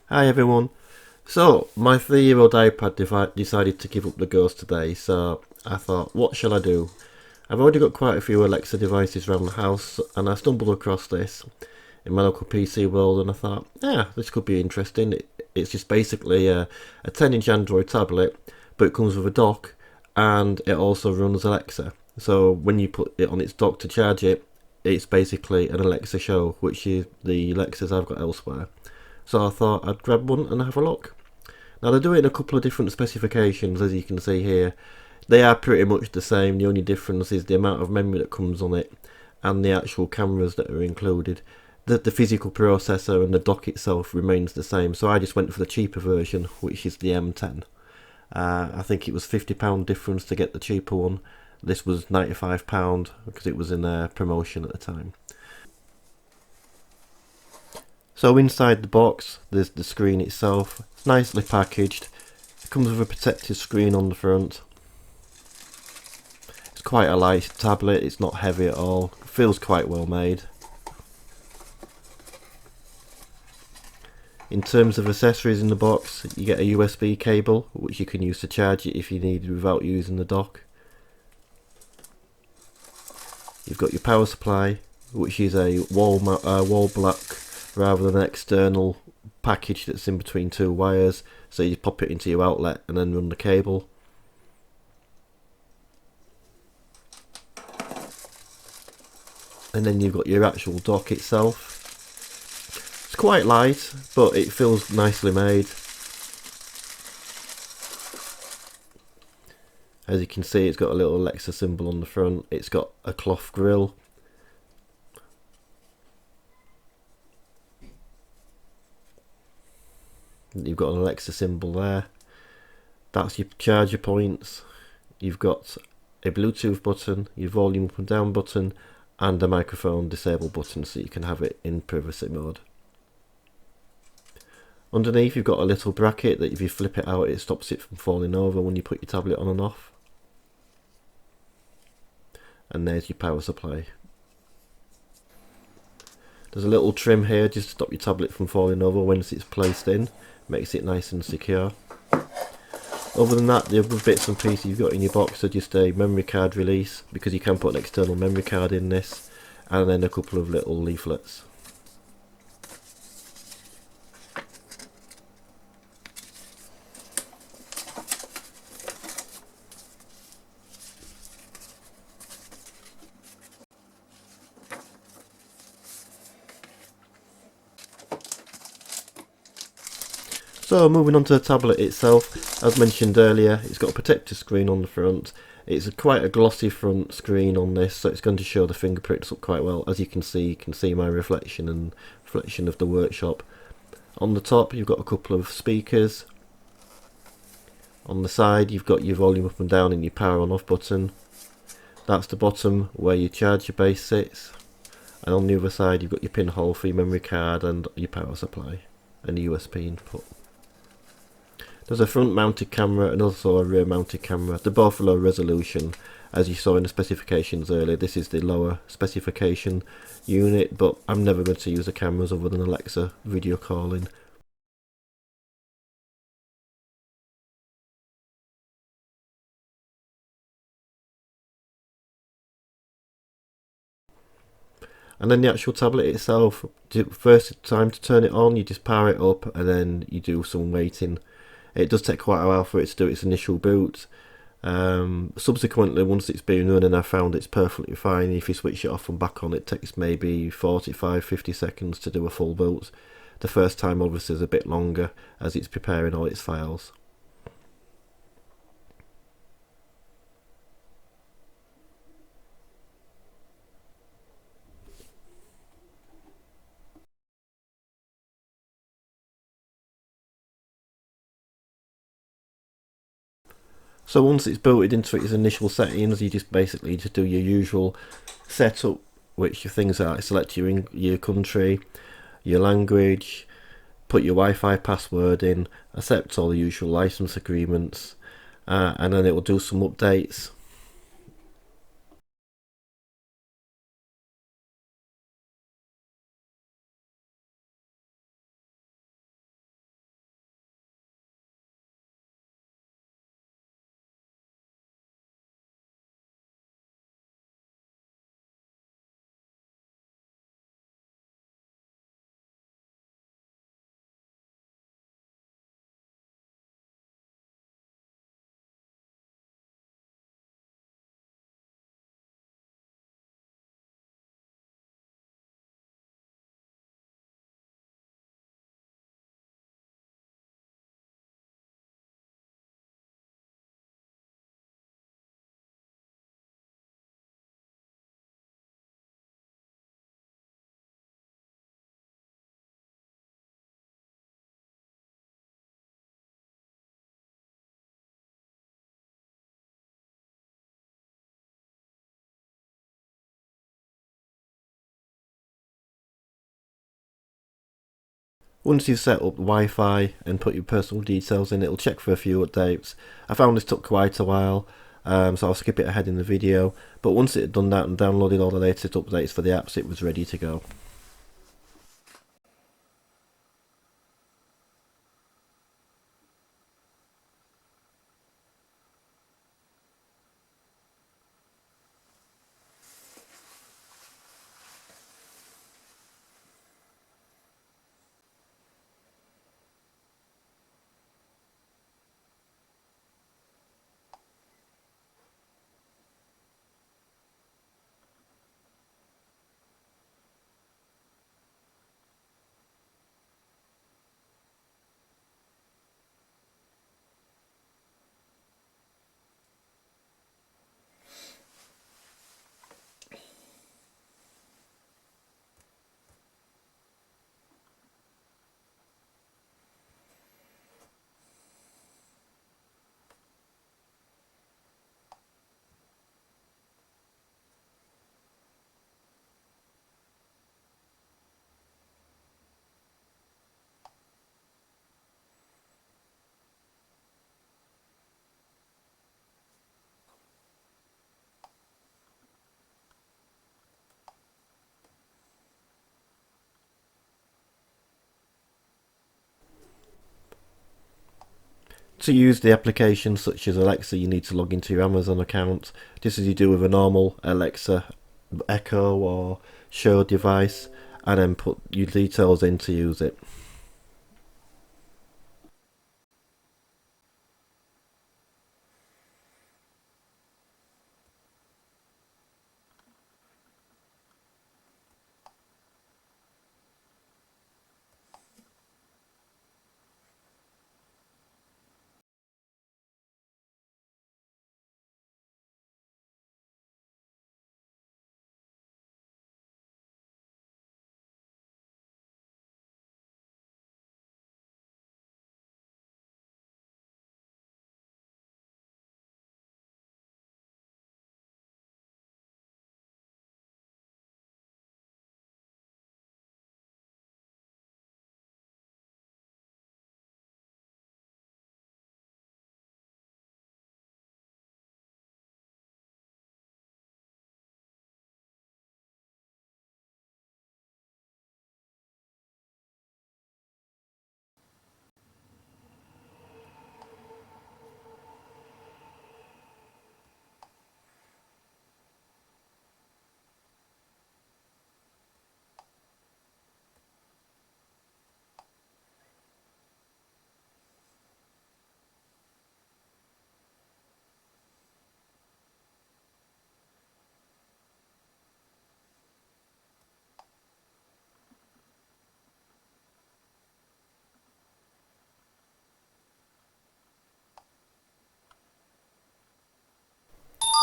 Hi everyone. So, my 3-year-old iPad decided to give up the ghost today, so I thought, what shall I do? I've already got quite a few Alexa devices around the house, and I stumbled across this in my local PC world, and I thought, yeah, this could be interesting. It's just basically a 10-inch Android tablet, but it comes with a dock, and it also runs Alexa. So when you put it on its dock to charge it, it's basically an Alexa show, which is the Alexas I've got elsewhere. So I thought I'd grab one and have a look. Now they do it in a couple of different specifications, as you can see here. They are pretty much the same. The only difference is the amount of memory that comes on it and the actual cameras that are included. The physical processor and the dock itself remains the same, so I just went for the cheaper version, which is the M10. I think it was £50 difference to get the cheaper one. This was £95 because it was in a promotion at the time. So inside the box, there's the screen itself. It's nicely packaged. It comes with a protective screen on the front. It's quite a light tablet. It's not heavy at all. It feels quite well made. In terms of accessories in the box, you get a USB cable, which you can use to charge it if you need without using the dock. You've got your power supply, which is a wall block rather than an external package that's in between two wires, so you pop it into your outlet and then run the cable. And then you've got your actual dock itself. It's quite light, but it feels nicely made. As you can see, it's got a little Alexa symbol on the front. It's got a cloth grille. You've got an Alexa symbol there. That's your charger points. You've got a Bluetooth button, your volume up and down button, and a microphone disable button so you can have it in privacy mode. Underneath you've got a little bracket that if you flip it out it stops it from falling over when you put your tablet on and off. And there's your power supply. There's a little trim here just to stop your tablet from falling over once it's placed in. Makes it nice and secure. Other than that, the other bits and pieces you've got in your box are just a memory card release, because you can put an external memory card in this, and then a couple of little leaflets. So moving on to the tablet itself, as mentioned earlier, it's got a protective screen on the front. It's quite a glossy front screen on this, so it's going to show the fingerprints up quite well. As you can see my reflection and reflection of the workshop. On the top you've got a couple of speakers. On the side you've got your volume up and down and your power on off button. That's the bottom where your charger base sits. And on the other side you've got your pinhole for your memory card and your power supply and the USB input. There's a front mounted camera and also a rear mounted camera. They're both low resolution. As you saw in the specifications earlier, this is the lower specification unit, but I'm never going to use the cameras other than Alexa video calling. And then the actual tablet itself, first time to turn it on, you just power it up and then you do some waiting. It does take quite a while for it to do its initial boot. Subsequently, once it's been running, I found it's perfectly fine. If you switch it off and back on, it takes maybe 45-50 seconds to do a full boot. The first time obviously is a bit longer as it's preparing all its files. So once it's booted into its initial settings, you just basically just do your usual setup, which are things like select your country, your language, put your Wi-Fi password in, accept all the usual license agreements, and then it will do some updates. Once you've set up Wi-Fi and put your personal details in, it'll check for a few updates. I found this took quite a while, so I'll skip it ahead in the video. But once it had done that and downloaded all the latest updates for the apps, it was ready to go. To use the application such as Alexa, you need to log into your Amazon account, just as you do with a normal Alexa, Echo or Show device, and then put your details in to use it.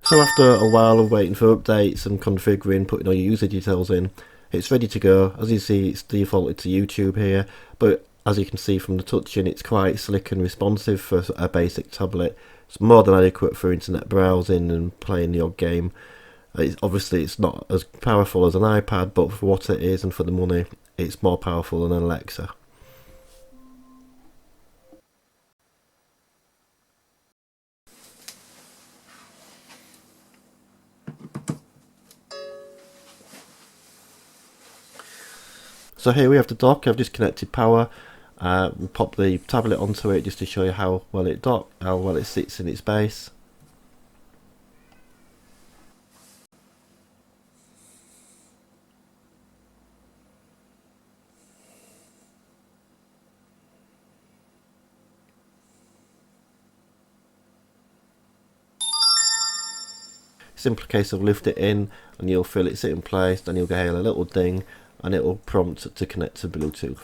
So after a while of waiting for updates and configuring, putting all your user details in, it's ready to go. As you see, it's defaulted to YouTube here, but as you can see from the touching, it's quite slick and responsive for a basic tablet. It's more than adequate for internet browsing and playing the odd game. Obviously it's not as powerful as an iPad, but for what it is and for the money, it's more powerful than an Alexa. So here we have the dock. I've just connected power. We'll pop the tablet onto it just to show you how well it sits in its base. Simple case of lift it in and you'll feel it sit in place, then you'll get a little ding and it will prompt to connect to Bluetooth.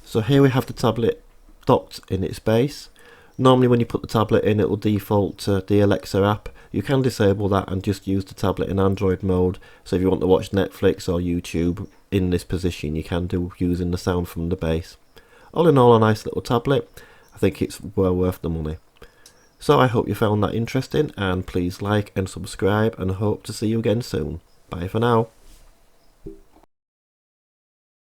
So here we have the tablet docked in its base. Normally when you put the tablet in, it will default to the Alexa app. You can disable that and just use the tablet in Android mode. So if you want to watch Netflix or YouTube in this position, you can do using the sound from the base. All in all, a nice little tablet. I think it's well worth the money. So I hope you found that interesting, and please like and subscribe, and hope to see you again soon. Bye for now.